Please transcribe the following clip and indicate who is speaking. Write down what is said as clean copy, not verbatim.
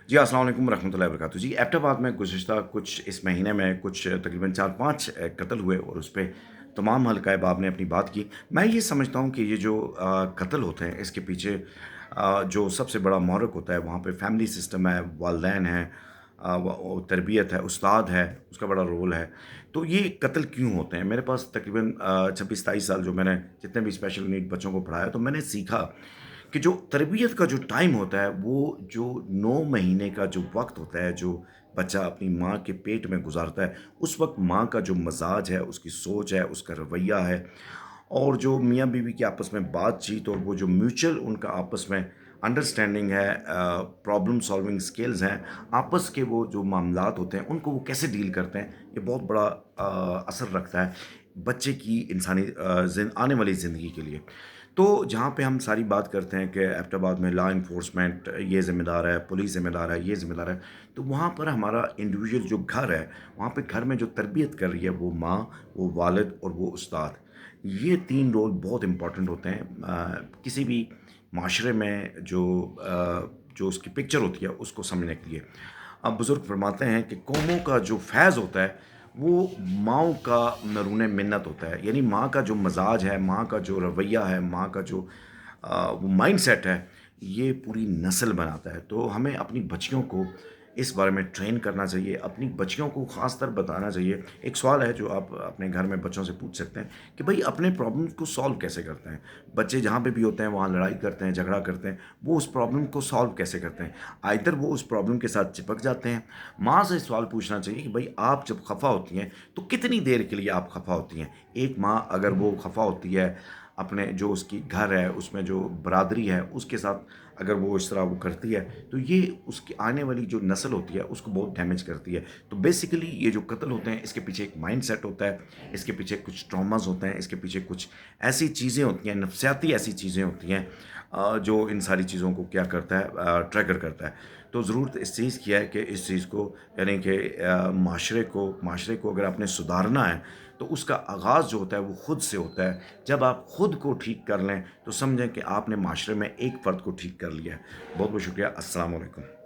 Speaker 1: जी, अस्सलाम वालेकुम रहमतुल्लाहि व बरकातहू। जी, एबटाबाद में गुज़िश्ता कुछ इस महीने में कुछ तकरीबन 4-5 कत्ल हुए और उस पे तमाम हल्क़ाए बाब ने अपनी बात की। मैं ये समझता हूँ कि ये जो कत्ल होते हैं इसके पीछे जो सबसे बड़ा महरक होता है वहाँ पे फैमिली सिस्टम है, वालिदैन हैं, वो तरबियत है, उस्ताद है, उसका बड़ा रोल है। तो ये कत्ल क्यों होते हैं? मेरे पास तकरीबन 26-27 साल जो मैंने जितने भी स्पेशल नीड बच्चों को पढ़ाया तो मैंने सीखा कि जो तरबियत का जो टाइम होता है वो जो 9 महीने का जो वक़्त होता है, जो बच्चा अपनी माँ के पेट में गुज़ारता है, उस वक़्त माँ का जो मज़ाज है, उसकी सोच है, उसका रवैया है और जो मियाँ-बीवी की आपस में बातचीत और वो जो म्यूचुअल उनका आपस में अंडरस्टैंडिंग है, प्रॉब्लम सॉल्विंग स्किल्स हैं, आपस के वो जो मामलात होते हैं, उनको वो कैसे डील करते हैं, ये बहुत बड़ा असर रखता है बच्चे की इंसानी आने वाली ज़िंदगी के लिए। तो जहाँ पे हम सारी बात करते हैं कि एबटाबाद में लॉ इन्फोर्समेंट ये ज़िम्मेदार है, पुलिस ज़िम्मेदार है, ये ज़िम्मेदार है, तो वहाँ पर हमारा इंडिविजुअल जो घर है, वहाँ पे घर में जो तरबियत कर रही है वो माँ, वो वालिद और वो उस्ताद। ये 3 रोल बहुत इम्पोर्टेंट होते हैं किसी भी माशरे में जो उसकी पिक्चर होती है उसको समझने के लिए। अब बुज़ुर्ग फरमाते हैं कि कौमों का जो फैज़ होता है वो माँओं का नरून मिन्नत होता है। यानी माँ का जो मज़ाज है, माँ का जो रवैया है, माँ का जो वो माइंडसेट है, ये पूरी नस्ल बनाता है। तो हमें अपनी बच्चियों को इस बारे में ट्रेन करना चाहिए, अपनी बच्चियों को ख़ासकर बताना चाहिए। एक सवाल है जो आप अपने घर में बच्चों से पूछ सकते हैं कि भई अपने प्रॉब्लम्स को सॉल्व कैसे करते हैं? बच्चे जहाँ पे भी होते हैं वहाँ लड़ाई करते हैं, झगड़ा करते हैं, वो उस प्रॉब्लम को सॉल्व कैसे करते हैं? आइदर वो उस प्रॉब्लम के साथ चिपक जाते हैं। माँ से सवाल पूछना चाहिए कि भई आप जब खफ़ा होती हैं, तो कितनी देर के लिए आप खफ़ा होती हैं? एक माँ अगर वो खफ़ा होती है, अपने जो उसकी घर है, उसमें जो बरादरी है, उसके साथ अगर वो इस तरह वो करती है, तो ये उसकी आने वाली जो नस्ल होती है, उसको बहुत डैमेज करती है। तो बेसिकली ये जो कत्ल होते हैं, इसके पीछे एक माइंडसेट होता है, इसके पीछे कुछ ट्रॉमास होते हैं, इसके पीछे कुछ ऐसी चीज़ें होती हैं, नफ्सियाती ऐसी चीज़ें होती हैं जो इन सारी चीज़ों को क्या करता है ट्रिगर करता है। तो ज़रूरत इस चीज़ की है कि इस चीज़ को यानी कि माशरे को अगर आपने सुधारना है, तो उसका आगाज़ जो होता है वो खुद से होता है। जब आप खुद को ठीक कर लें, तो समझें कि आपने माशरे में एक फ़र्द को ठीक कर लिया है। बहुत-बहुत शुक्रिया। अस्सलाम वालेकुम।